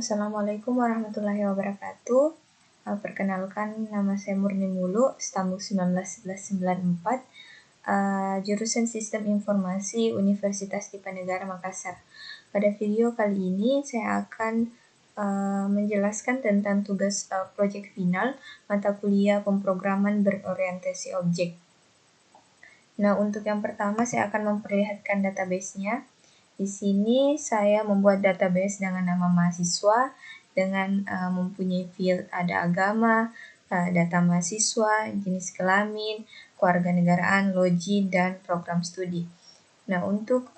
Assalamualaikum warahmatullahi wabarakatuh. Perkenalkan, nama saya Murni Mulu, Stambul 191194, jurusan Sistem Informasi Universitas Diponegoro Makassar. Pada video kali ini saya akan menjelaskan tentang tugas proyek final mata kuliah pemrograman berorientasi objek. Nah, untuk yang pertama saya akan memperlihatkan database-nya. Di sini saya membuat database dengan nama mahasiswa dengan mempunyai field ada agama, data mahasiswa, jenis kelamin, kewarganegaraan, logi, dan program studi. Nah, untuk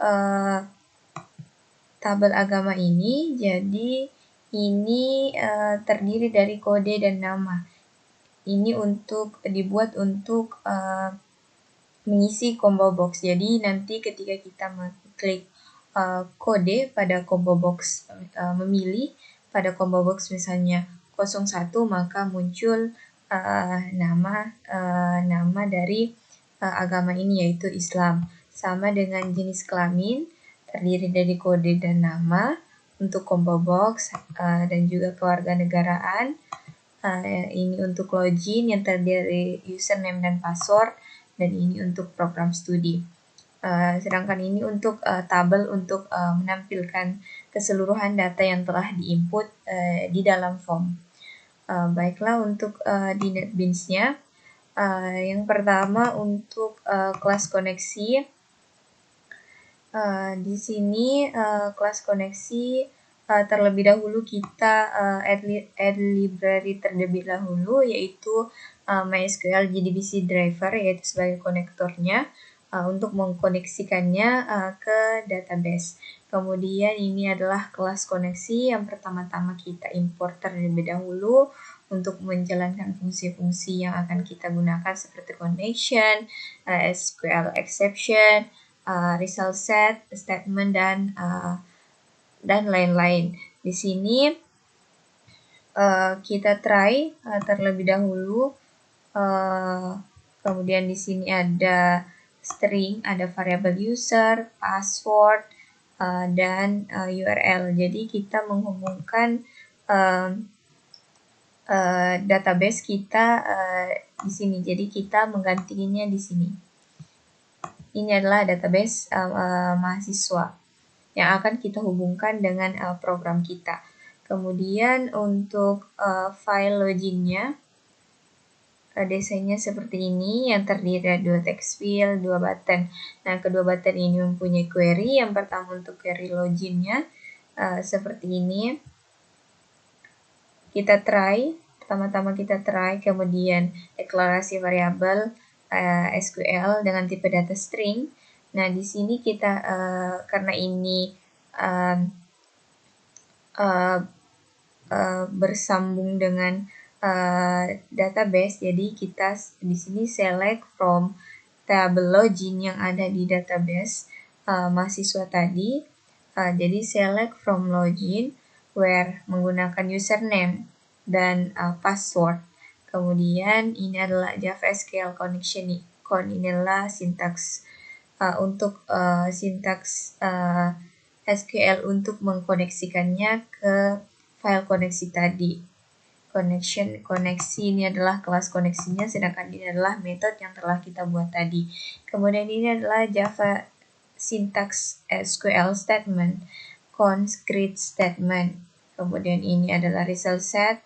tabel agama ini, jadi ini terdiri dari kode dan nama. Ini dibuat untuk mengisi combo box. Jadi nanti ketika kita mengklik kode pada combo box, memilih pada combo box misalnya 01, maka muncul nama dari agama ini, yaitu Islam. Sama dengan jenis kelamin, terdiri dari kode dan nama untuk combo box, dan juga kewarganegaraan. Ini untuk login yang terdiri dari username dan password, dan ini untuk program studi. Sedangkan ini untuk tabel untuk menampilkan keseluruhan data yang telah diinput di dalam form. Baiklah, untuk di NetBeans-nya, yang pertama untuk kelas koneksi. Di sini kelas koneksi terlebih dahulu kita add library terlebih dahulu, yaitu MySQL JDBC driver, yaitu sebagai konektornya untuk mengkoneksikannya ke database. Kemudian ini adalah kelas koneksi yang pertama-tama kita import terlebih dahulu untuk menjalankan fungsi-fungsi yang akan kita gunakan seperti connection, SQL exception, result set, statement, dan lain-lain. Di sini kita try terlebih dahulu. Kemudian di sini ada string, ada variabel user, password, dan URL. Jadi kita menghubungkan database kita di sini. Jadi kita menggantinya di sini. Ini adalah database mahasiswa yang akan kita hubungkan dengan program kita. Kemudian untuk file loginnya, desainnya seperti ini, yang terdiri dari 2 text field, 2 button. Nah, kedua button ini mempunyai query. Yang pertama untuk query loginnya seperti ini. Kita try, pertama-tama kita try, kemudian deklarasi variabel SQL dengan tipe data string. Nah, di sini kita karena ini bersambung dengan database, jadi kita di sini select from table login yang ada di database mahasiswa tadi. Jadi select from login where menggunakan username dan password. Kemudian ini adalah JavaSQL connection. Ini adalah sintaks untuk sintaks SQL untuk mengkoneksikannya ke file koneksi tadi. Koneksi ini adalah kelas koneksinya, sedangkan ini adalah metode yang telah kita buat tadi. Kemudian ini adalah Java syntax SQL statement, concrete statement. Kemudian ini adalah result set,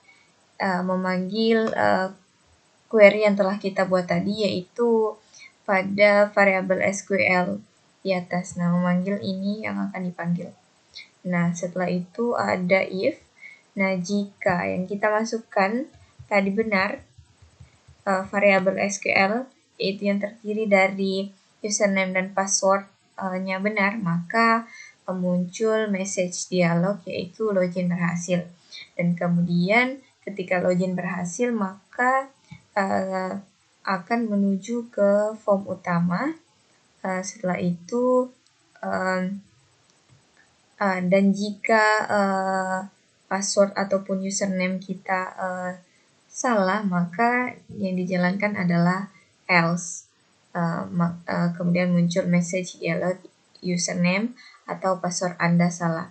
memanggil query yang telah kita buat tadi, yaitu pada variabel SQL di atas. Nah, memanggil ini yang akan dipanggil. Nah, setelah itu ada if. Nah, jika yang kita masukkan tadi benar, variabel SQL, yaitu yang terdiri dari username dan password-nya benar, maka muncul message dialog, yaitu login berhasil. Dan kemudian ketika login berhasil, maka akan menuju ke form utama. Setelah itu dan jika password ataupun username kita salah, maka yang dijalankan adalah else. Kemudian muncul message dialog username atau password Anda salah.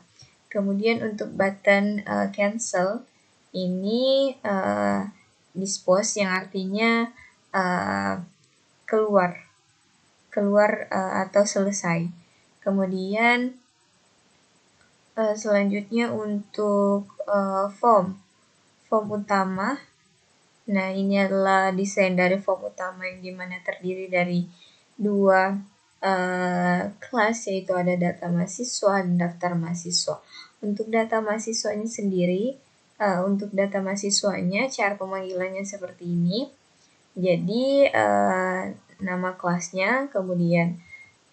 Kemudian untuk button cancel ini dispose yang artinya keluar atau selesai. Kemudian selanjutnya untuk form utama. Nah, ini adalah desain dari form utama yang dimana terdiri dari dua kelas, yaitu ada data mahasiswa dan daftar mahasiswa. Untuk data mahasiswanya sendiri, untuk data mahasiswanya cara pemanggilannya seperti ini. Jadi nama kelasnya, kemudian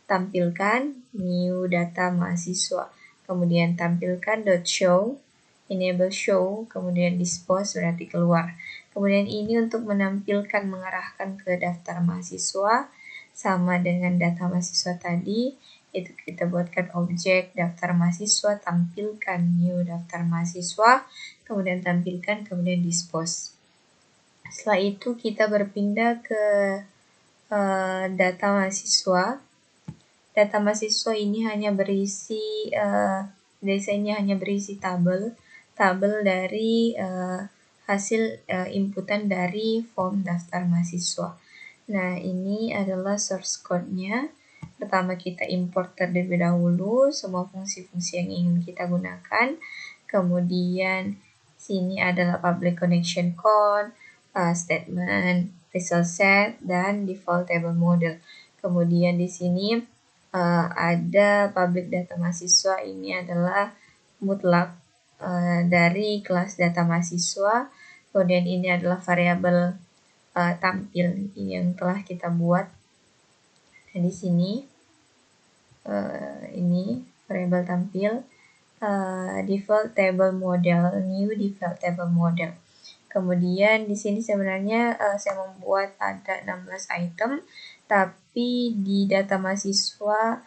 tampilkan new data mahasiswa, kemudian tampilkan .show, enable show, kemudian dispose berarti keluar. Kemudian ini untuk menampilkan, mengarahkan ke daftar mahasiswa, sama dengan data mahasiswa tadi, itu kita buatkan objek daftar mahasiswa, tampilkan new daftar mahasiswa, kemudian tampilkan, kemudian dispose. Setelah itu kita berpindah ke data mahasiswa. Data mahasiswa ini hanya berisi desainnya hanya berisi tabel dari hasil inputan dari form daftar mahasiswa. Nah, ini adalah source code-nya. Pertama kita import terlebih dahulu semua fungsi-fungsi yang ingin kita gunakan. Kemudian sini adalah public connection code, statement, result set, dan default table model. Kemudian di sini ada public data mahasiswa, ini adalah mutlak dari kelas data mahasiswa. Kemudian ini adalah variabel tampil yang telah kita buat. Nah, di sini ini variabel tampil default table model, new default table model. Kemudian di sini sebenarnya saya membuat ada 16 item, tapi di data mahasiswa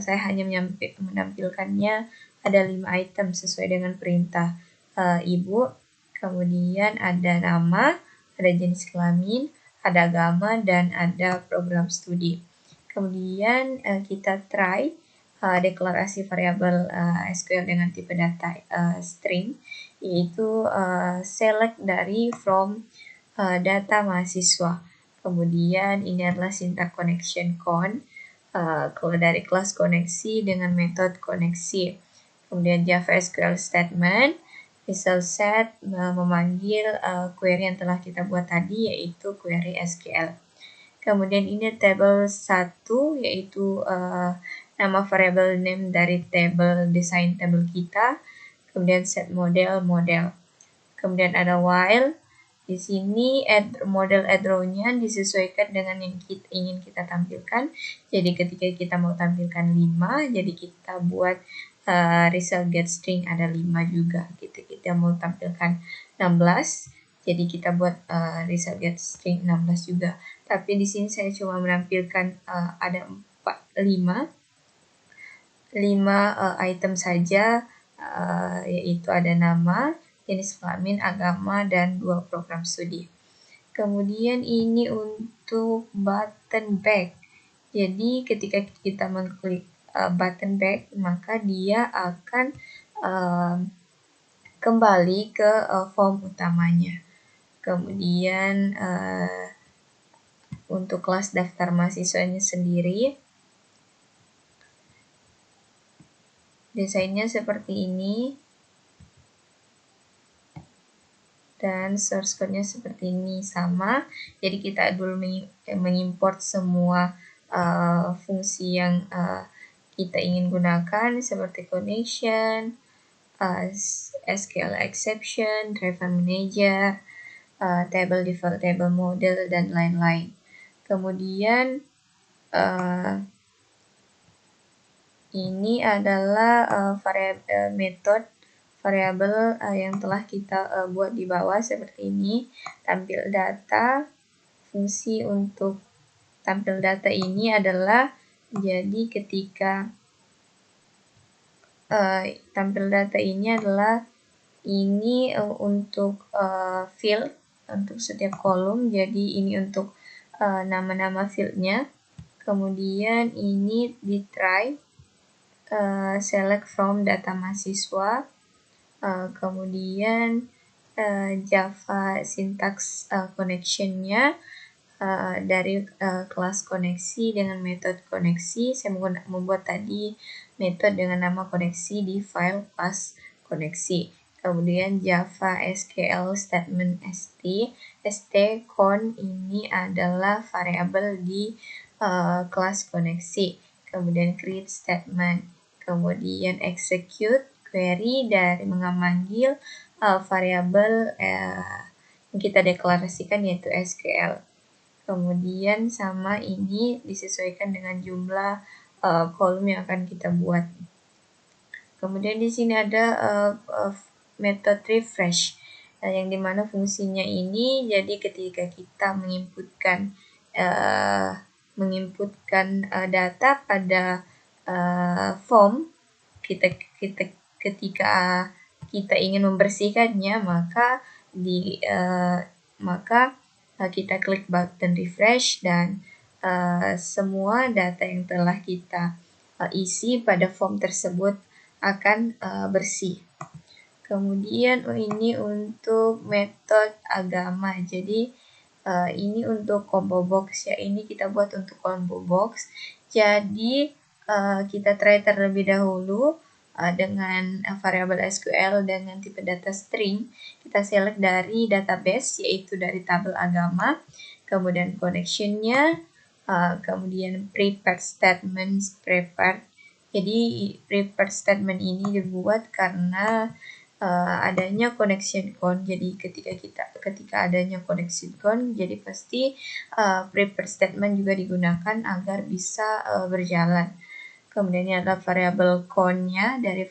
saya hanya menampilkannya ada 5 item sesuai dengan perintah ibu. Kemudian ada nama, ada jenis kelamin, ada agama, dan ada program studi. Kemudian kita try deklarasi variabel SQL dengan tipe data string, yaitu select dari from data mahasiswa. Kemudian ini adalah syntax connection con, kalau dari kelas koneksi dengan metode koneksi. Kemudian Java SQL statement, result set memanggil query yang telah kita buat tadi, yaitu query SQL. Kemudian ini table 1, yaitu nama variable name dari table desain table kita. Kemudian set model. Kemudian ada while. Di sini model add row-nya disesuaikan dengan yang ingin kita tampilkan. Jadi ketika kita mau tampilkan 5, jadi kita buat result get string ada 5 juga. Kita mau tampilkan 16, jadi kita buat result get string 16 juga. Tapi di sini saya cuma menampilkan ada 5 item saja, yaitu ada nama, jenis kelamin, agama, dan 2 program studi. Kemudian ini untuk button back. Jadi ketika kita mengklik button back, maka dia akan kembali ke form utamanya. Kemudian untuk kelas daftar mahasiswanya sendiri, desainnya seperti ini, dan source code-nya seperti ini sama. Jadi kita dulu mengimport semua fungsi yang kita ingin gunakan seperti connection, SQL exception, driver manager, table default table model, dan lain-lain. Kemudian ini adalah metode variabel yang telah kita buat di bawah seperti ini. Tampil data, fungsi untuk tampil data ini adalah, jadi ketika tampil data ini adalah ini untuk field, untuk setiap kolom. Jadi ini untuk nama-nama fieldnya. Kemudian ini di try select from data mahasiswa, kemudian Java syntax connection-nya dari kelas koneksi dengan metode koneksi. Saya membuat tadi metode dengan nama koneksi di file kelas koneksi. Kemudian Java SQL statement st con ini adalah variabel di kelas koneksi. Kemudian create statement, kemudian execute query dari memanggil variabel yang kita deklarasikan yaitu SQL. Kemudian sama ini disesuaikan dengan jumlah kolom yang akan kita buat. Kemudian di sini ada method refresh, yang dimana fungsinya ini jadi ketika kita menginputkan data pada form, ketika kita ingin membersihkannya, maka kita klik button refresh dan semua data yang telah kita isi pada form tersebut akan bersih. Kemudian ini untuk metode agama. Jadi ini untuk combo box ya. Ini kita buat untuk combo box. Jadi kita try terlebih dahulu dengan variabel SQL dengan tipe data string. Kita select dari database, yaitu dari tabel agama, kemudian connection-nya, kemudian prepared statements prepared. Jadi prepared statement ini dibuat karena adanya connection con. Jadi ketika adanya connection con, jadi pasti prepared statement juga digunakan agar bisa berjalan. Kemudian ini adalah variabel con-nya dari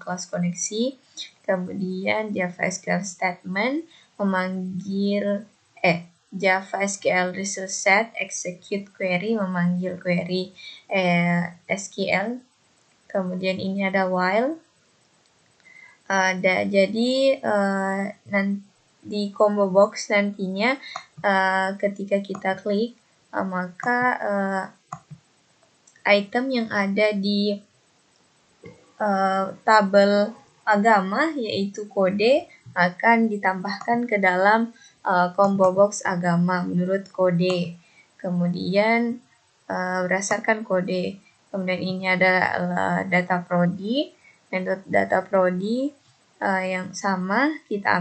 kelas koneksi. Kemudian Java SQL statement memanggil Java SQL result set execute query memanggil query SQL. Kemudian ini ada while. Jadi di combo box nantinya ketika kita klik maka item yang ada di tabel agama yaitu kode akan ditambahkan ke dalam combo box agama menurut kode. Kemudian berdasarkan kode. Kemudian ini ada data prodi. Metode data prodi yang sama kita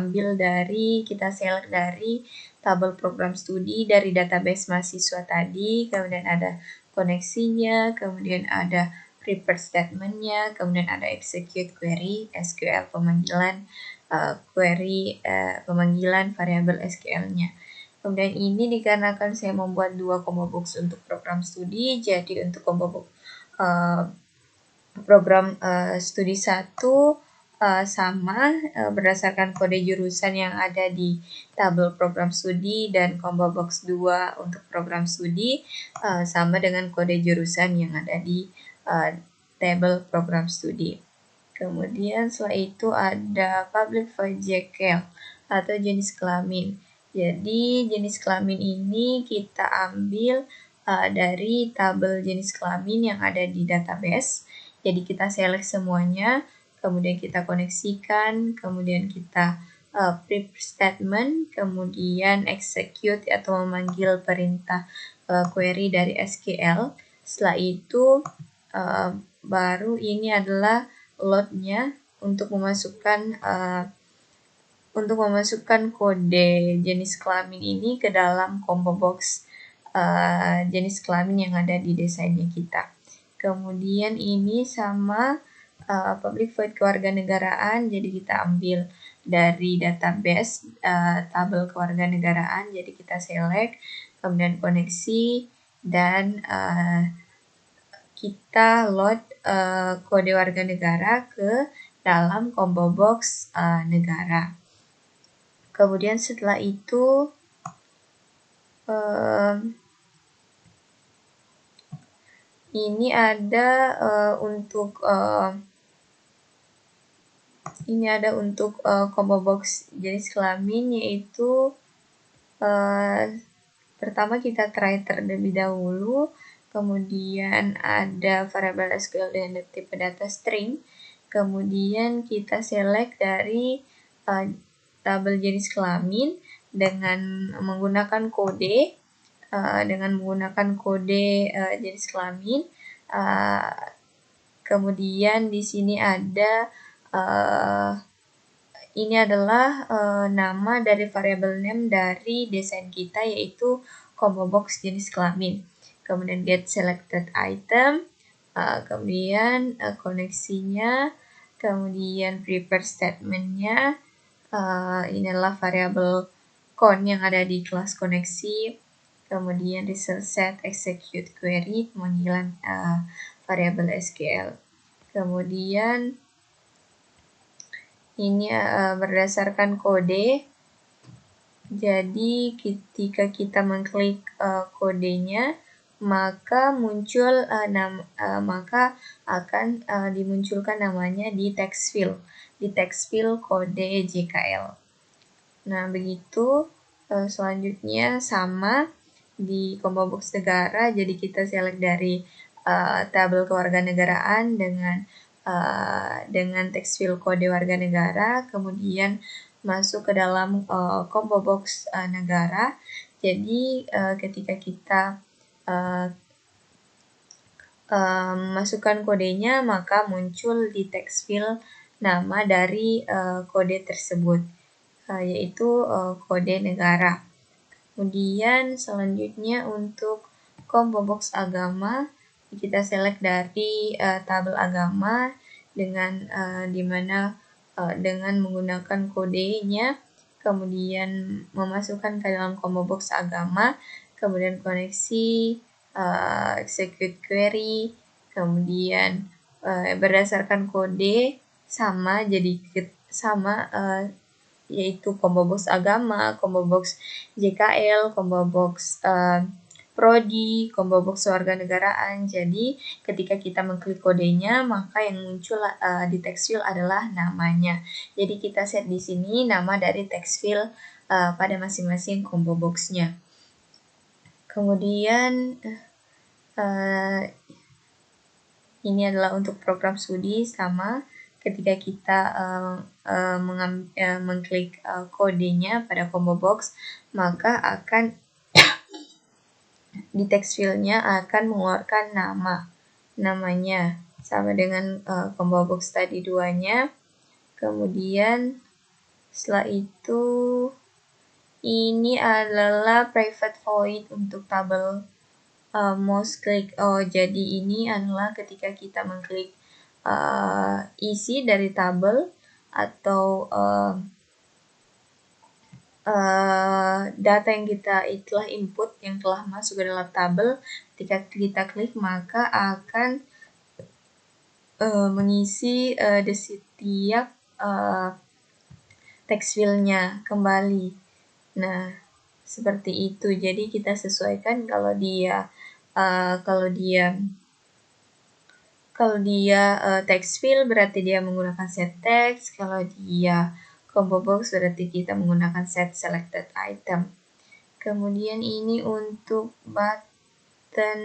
select dari tabel program studi dari database mahasiswa tadi. Kemudian ada koneksinya, kemudian ada prepared statement-nya, kemudian ada execute query SQL pemanggilan pemanggilan variabel SQL-nya. Kemudian ini dikarenakan saya membuat 2 combo box untuk program studi, jadi untuk combo box program studi 1 sama berdasarkan kode jurusan yang ada di tabel program studi, dan combo box 2 untuk program studi sama dengan kode jurusan yang ada di tabel program studi. Kemudian setelah itu ada public void JQL atau jenis kelamin. Jadi jenis kelamin ini kita ambil dari tabel jenis kelamin yang ada di database. Jadi kita select semuanya, kemudian kita koneksikan, kemudian kita print statement, kemudian execute atau memanggil perintah query dari SQL. Setelah itu baru ini adalah load-nya untuk memasukkan kode jenis kelamin ini ke dalam combo box jenis kelamin yang ada di desainnya kita. Kemudian ini sama public void kewarganegaraan, jadi kita ambil dari database tabel kewarganegaraan, jadi kita select, kemudian koneksi, dan kita load kode warga negara ke dalam combo box negara. Kemudian setelah itu ini ada untuk combo box jenis kelamin, yaitu pertama kita try terlebih dahulu, kemudian ada variabel SQL dengan tipe data string, kemudian kita select dari tabel jenis kelamin dengan menggunakan kode jenis kelamin. Kemudian di sini ada ini adalah nama dari variabel name dari desain kita, yaitu combo box jenis kelamin. Kemudian get selected item, kemudian koneksinya, kemudian prepare statementnya. Ini adalah variabel con yang ada di kelas koneksi. Kemudian result set execute query, pemanggilan variabel SQL. Kemudian ini berdasarkan kode. Jadi ketika kita mengklik kodenya, maka muncul maka akan dimunculkan namanya di text field kode JKL. Nah, begitu. Selanjutnya sama di combo box negara, jadi kita select dari tabel kewarganegaraan dengan text field kode warga negara, kemudian masuk ke dalam combo box negara. Jadi ketika kita masukkan kodenya, maka muncul di text field nama dari kode tersebut, yaitu kode negara. Kemudian selanjutnya untuk combo box agama, kita select dari tabel agama dengan dengan menggunakan kodenya, kemudian memasukkan ke dalam combo box agama, kemudian koneksi, execute query, kemudian berdasarkan kode sama, yaitu combo box agama, combo box JKL, combo box prodi, combo box warganegaraan. Jadi ketika kita mengklik kodenya, maka yang muncul di text field adalah namanya. Jadi kita set di sini nama dari text field pada masing-masing combo boxnya. Kemudian ini adalah untuk program studi sama. Ketika kita mengklik kodenya pada combo box, maka akan di text field-nya akan mengeluarkan namanya sama dengan combo box tadi duanya. Kemudian setelah itu ini adalah private void untuk tabel mouse click. Jadi ini adalah ketika kita mengklik isi dari tabel atau data yang kita telah input, yang telah masuk ke dalam tabel, ketika kita klik maka akan mengisi di setiap text field-nya kembali. Nah, seperti itu. Jadi kita sesuaikan kalau dia text field berarti dia menggunakan set text, kalau dia combo box berarti kita menggunakan set selected item. Kemudian ini untuk button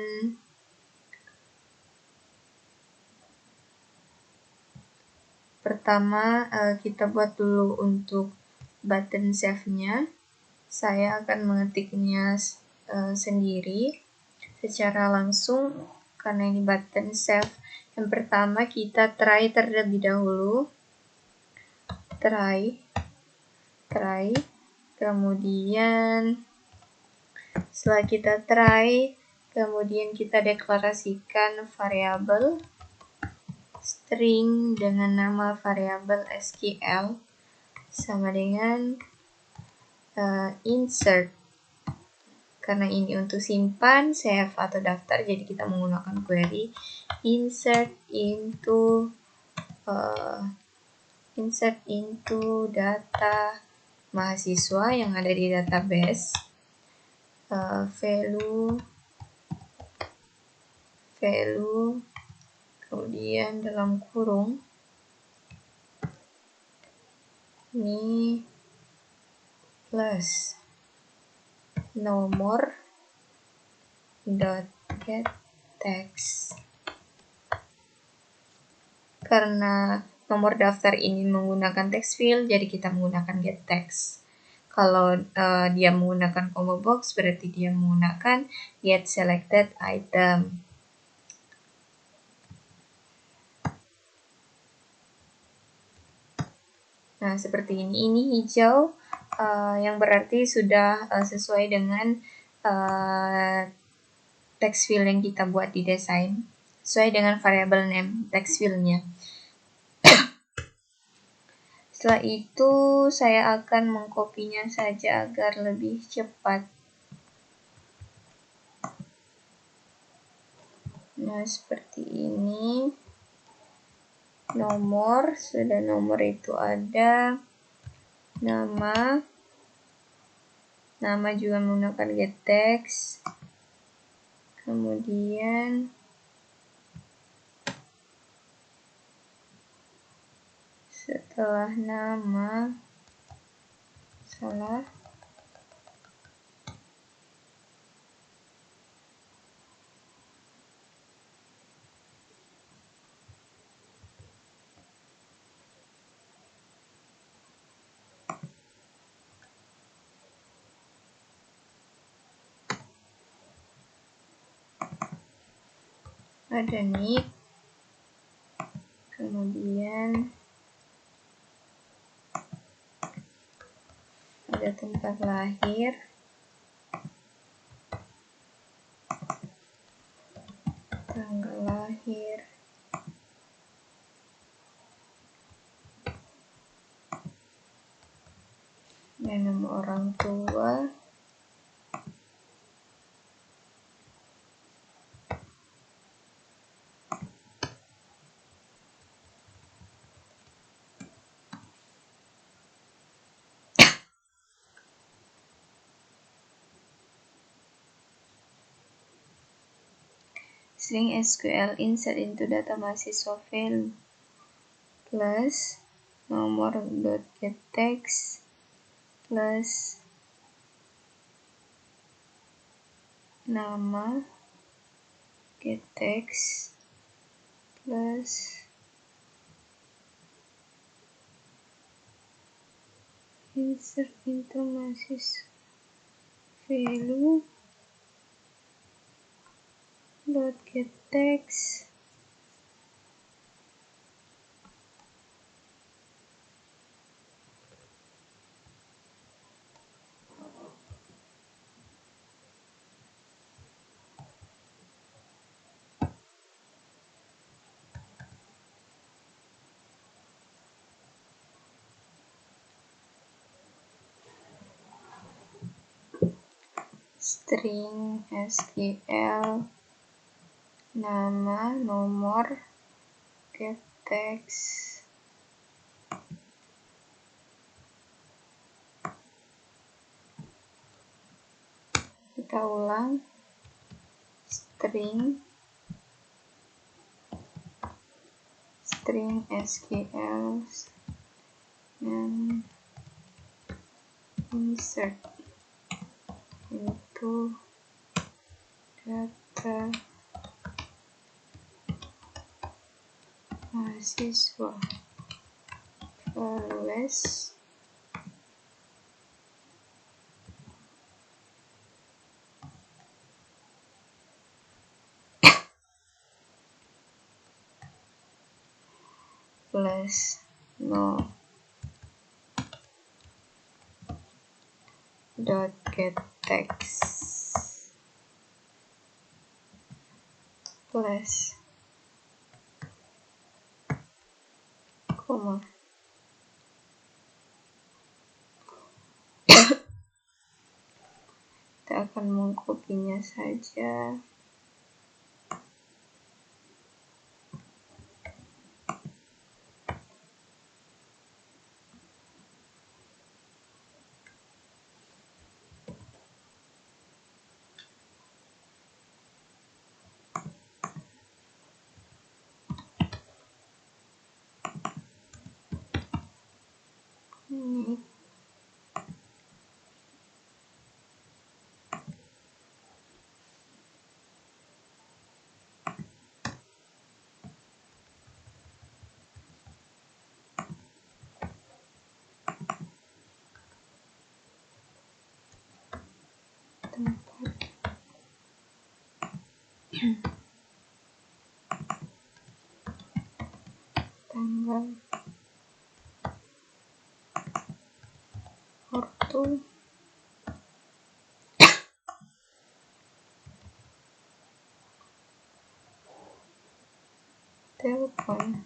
pertama, kita buat dulu untuk button save-nya. Saya akan mengetiknya sendiri secara langsung karena ini button save. Yang pertama kita try terlebih dahulu. Try. Kemudian setelah kita try, kemudian kita deklarasikan variabel string dengan nama variabel SQL sama dengan insert. Karena ini untuk simpan, save atau daftar, jadi kita menggunakan query insert into data mahasiswa yang ada di database, value, kemudian dalam kurung ini plus nomor dot get text. Karena nomor daftar ini menggunakan text field, jadi kita menggunakan get text. Kalau dia menggunakan combo box, berarti dia menggunakan get selected item. Nah, seperti ini. Ini hijau, yang berarti sudah sesuai dengan text field yang kita buat di desain, sesuai dengan variable name text field-nya. Setelah itu, saya akan mengkopinya saja agar lebih cepat. Nah, seperti ini. Nomor, sudah nomor itu ada. Nama juga menggunakan get text. Kemudian setelah nama, salah, ada nick, kemudian ada tempat lahir, tanggal lahir, dan nama orang tua, string SQL insert into data mahasiswa value plus nomor get text plus nama get text plus insert into mahasiswa value dot get text string SQL nama nomor get text kita ulang string SQL dan insert into data mahasiswa values plus no dot get text plus koma. Kita akan mengkopinya saja. Ini tanggal ortu telepon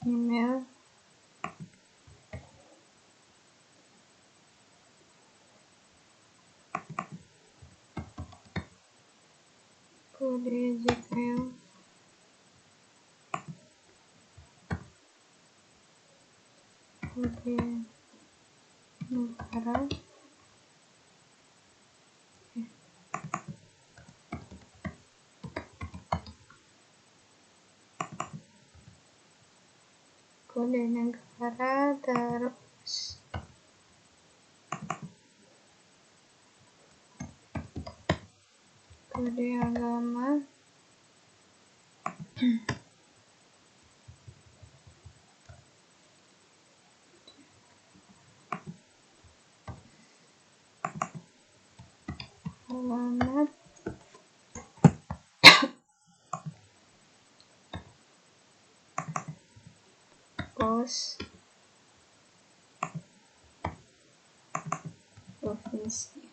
email kode Gmail kode negara kode negara terus kode agama alamat pos provinsi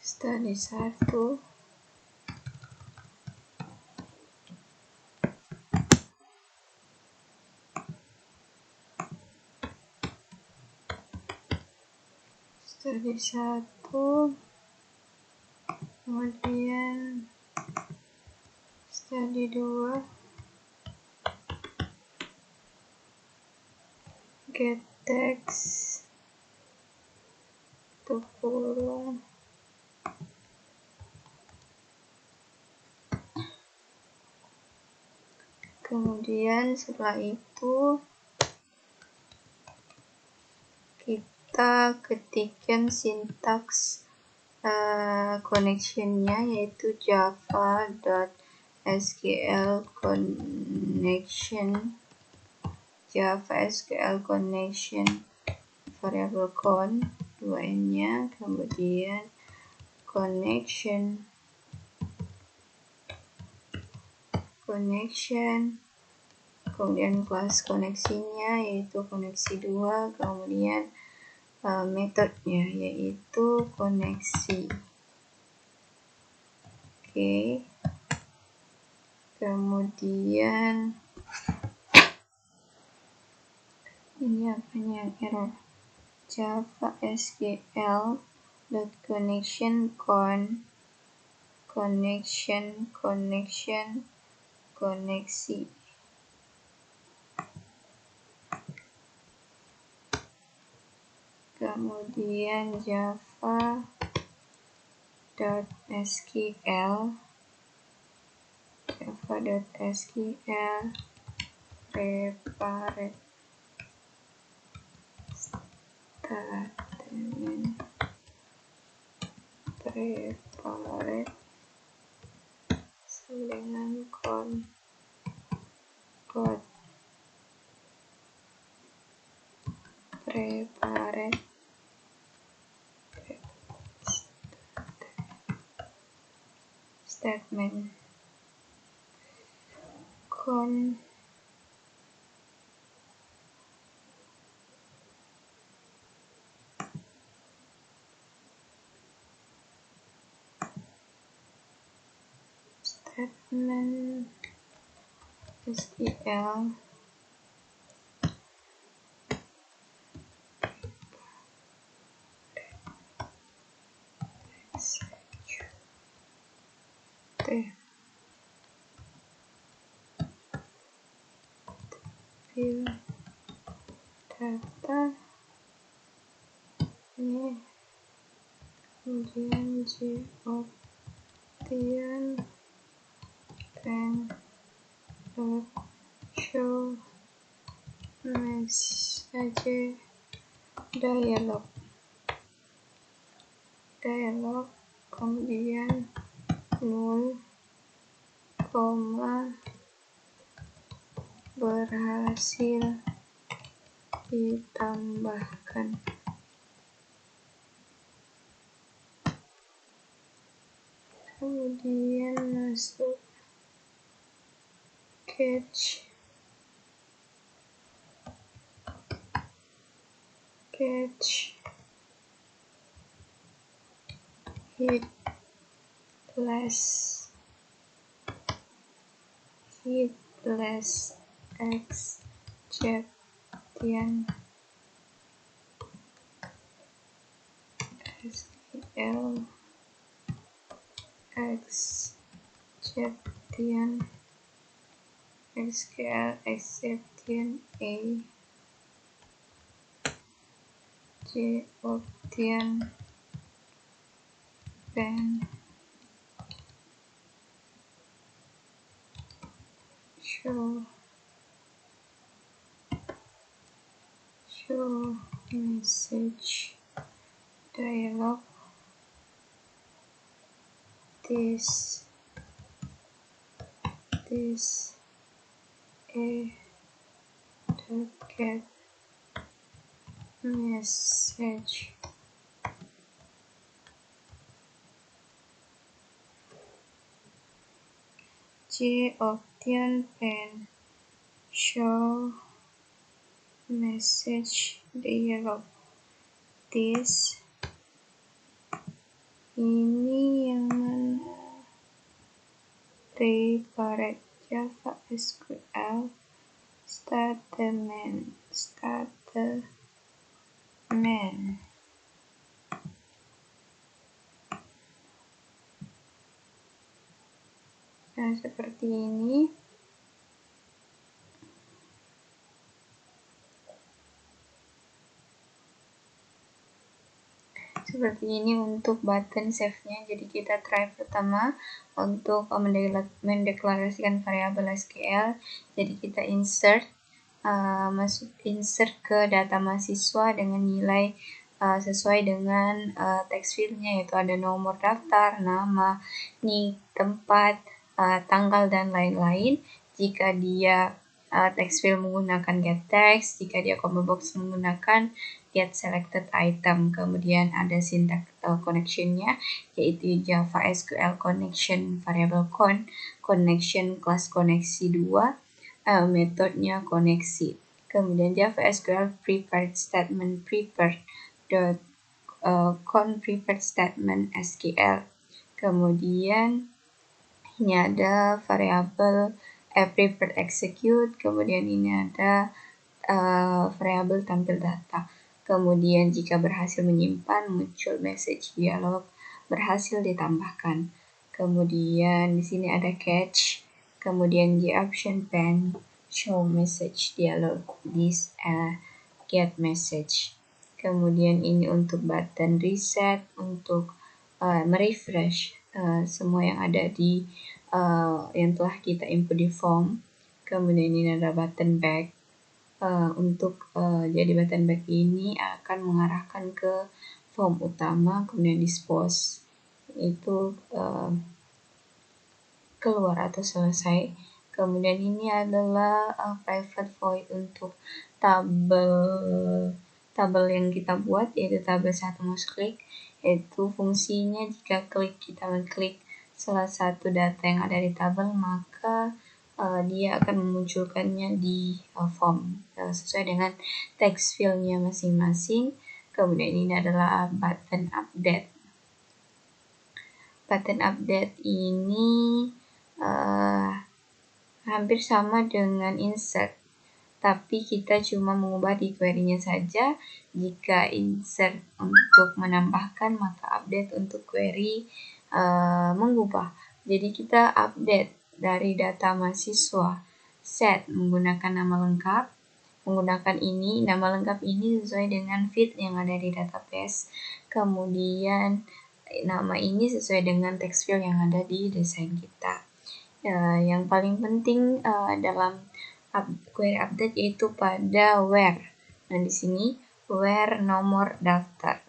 study 1 study 1 kemudian study 2 get text tutup kurung kemudian setelah itu kita ketikkan sintaks connectionnya yaitu java.sql connection variable con 2n-nya kemudian connection kemudian kelas koneksinya yaitu koneksi 2 kemudian metodenya yaitu koneksi. Oke. Kemudian ini apanya error java sql connection koneksi kemudian java.sql preparate statement dengan code preparate statement SQL fill data ini kemudian Gaussian show message dialog, kemudian 0, berhasil ditambahkan. Kemudian masuk catch hit less exception SQL exception A J option pen show message dialog. This a get message. J option pen show message dialog. This ini yang mana? Prepare Java SQL statement. Nah, seperti ini. Seperti ini untuk button save-nya. Jadi kita try pertama untuk mendeklarasikan variabel SQL. Jadi kita insert ke data mahasiswa dengan nilai sesuai dengan text field-nya, yaitu ada nomor daftar, nama, nik, tempat, tanggal, dan lain-lain. Jika dia text field menggunakan get text, jika dia combo box menggunakan get selected item. Kemudian ada syntax connection-nya, yaitu Java SQL connection variable connection class koneksi 2, metodenya koneksi. Kemudian Java SQL prepared statement prepared statement SQL. Kemudian ini ada variabel prepared execute. Kemudian ini ada variabel tampil data. Kemudian jika berhasil menyimpan, muncul message dialog berhasil ditambahkan. Kemudian di sini ada catch. Kemudian J option pen show message dialog. This get message. Kemudian ini untuk button reset, untuk merefresh semua yang ada di yang telah kita input di form. Kemudian ini ada button back. Jadi button back ini akan mengarahkan ke form utama, kemudian dispose itu keluar atau selesai. Kemudian ini adalah private void untuk tabel yang kita buat, yaitu tabel 1 mouse click, yaitu fungsinya jika kita mengklik salah satu data yang ada di tabel, maka dia akan memunculkannya di form sesuai dengan text field-nya masing-masing. Kemudian ini adalah button update. Button update ini hampir sama dengan insert, tapi kita cuma mengubah di query-nya saja. Jika insert untuk menambahkan, maka update untuk query mengubah. Jadi kita update dari data mahasiswa, set menggunakan nama lengkap, menggunakan ini, nama lengkap ini sesuai dengan field yang ada di database. Kemudian nama ini sesuai dengan text field yang ada di desain kita. Yang paling penting dalam query update yaitu pada where. Nah, di sini where nomor daftar.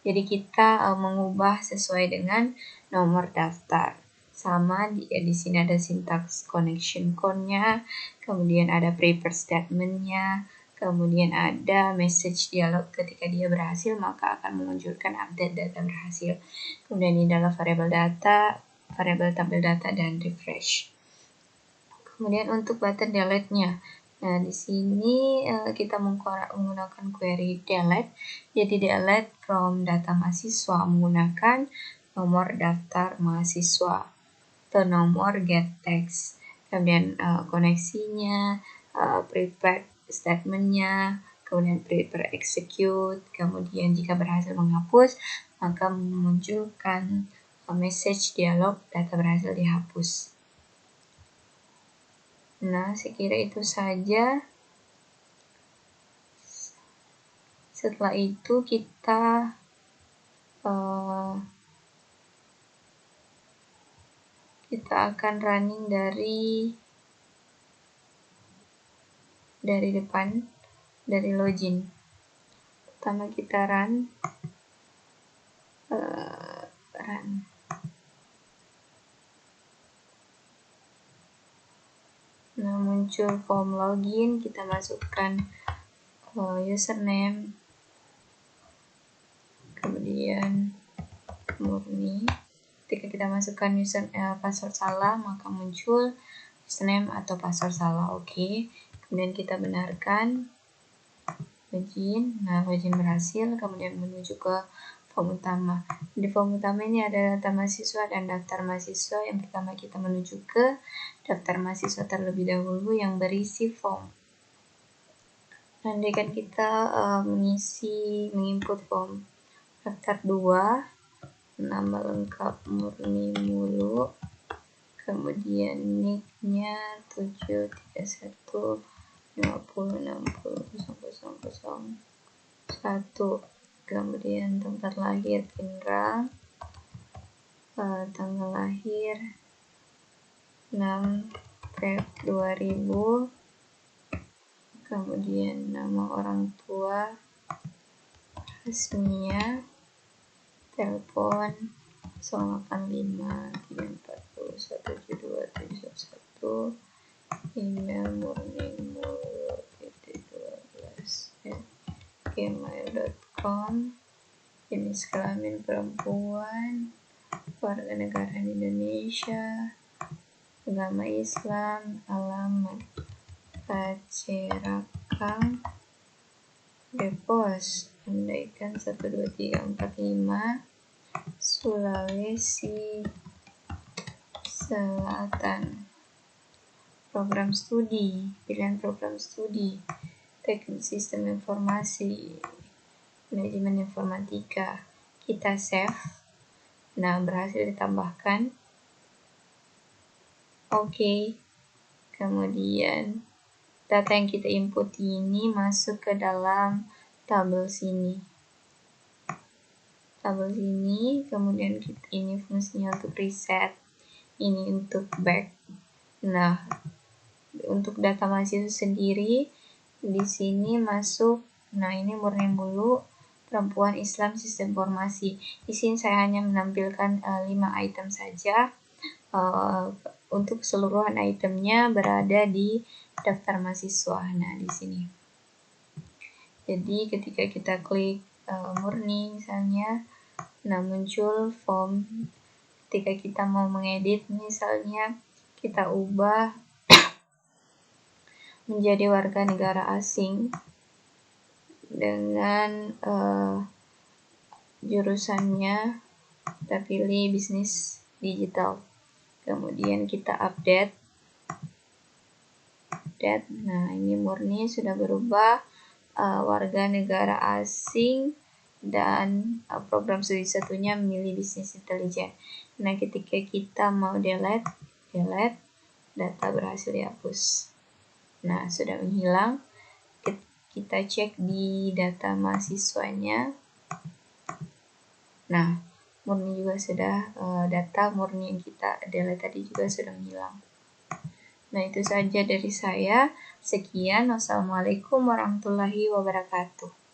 Jadi kita mengubah sesuai dengan nomor daftar. Sama di sini ada syntax connection code-nya, kemudian ada prepare statement-nya, kemudian ada message dialog ketika dia berhasil maka akan memunculkan update data berhasil. Kemudian ini adalah variabel data, variabel tabel data, dan refresh. Kemudian untuk button delete-nya. Nah, di sini kita menggunakan query delete. Jadi delete from data mahasiswa menggunakan nomor daftar mahasiswa atau nomor get text. Kemudian koneksinya, prepare statement-nya, kemudian prepare execute. Kemudian jika berhasil menghapus, maka memunculkan message dialog data berhasil dihapus. Nah, sekira itu saja. Setelah itu kita akan running dari depan, dari login. Pertama kita run. Nah, muncul form login, kita masukkan username, kemudian murni. Ketika kita masukkan password salah, maka muncul username atau password salah. Oke. Kemudian kita benarkan login. Nah, login berhasil, kemudian menuju ke form utama. Di form utama ini ada data mahasiswa dan daftar mahasiswa. Yang pertama kita menuju ke daftar mahasiswa terlebih dahulu yang berisi form. Andaikan kita menginput form daftar 2, nama lengkap Murni Mulu, kemudian nick-nya 73150600001, kemudian tempat lahir Pinrang, tanggal lahir 6 Feb 2000, kemudian nama orang tua Hasmia, telepon 085 340 172 711, email murnimulu.12@gmail.com, jenis kelamin perempuan, warga negara Indonesia, agama Islam, alamat Pacerakang, Depos, andaikan 12345, Sulawesi Selatan. Program studi, pilihan program studi, teknik sistem informasi, manajemen informatika. Kita save. Nah, berhasil ditambahkan. Oke. Kemudian data yang kita input ini masuk ke dalam tabel sini. Kemudian ini fungsinya untuk reset, ini untuk back. Nah, untuk data mahasiswa sendiri di sini masuk. Nah, ini Murni Mulu, perempuan Islam sistem informasi. Di sini saya hanya menampilkan 5 item saja. Untuk keseluruhan itemnya berada di daftar mahasiswa. Nah, di sini. Jadi ketika kita klik Murni misalnya, nah muncul form. Ketika kita mau mengedit misalnya, kita ubah menjadi warga negara asing dengan jurusannya kita pilih bisnis digital. Kemudian kita update. Nah, ini Murni sudah berubah warga negara asing dan program studi satunya memilih bisnis intelijen. Nah, ketika kita mau delete, data berhasil dihapus. Nah, sudah menghilang. Kita cek di data mahasiswanya. Nah, murni juga sudah, data murni yang kita delete tadi juga sudah hilang. Nah, itu saja dari saya. Sekian, wassalamualaikum warahmatullahi wabarakatuh.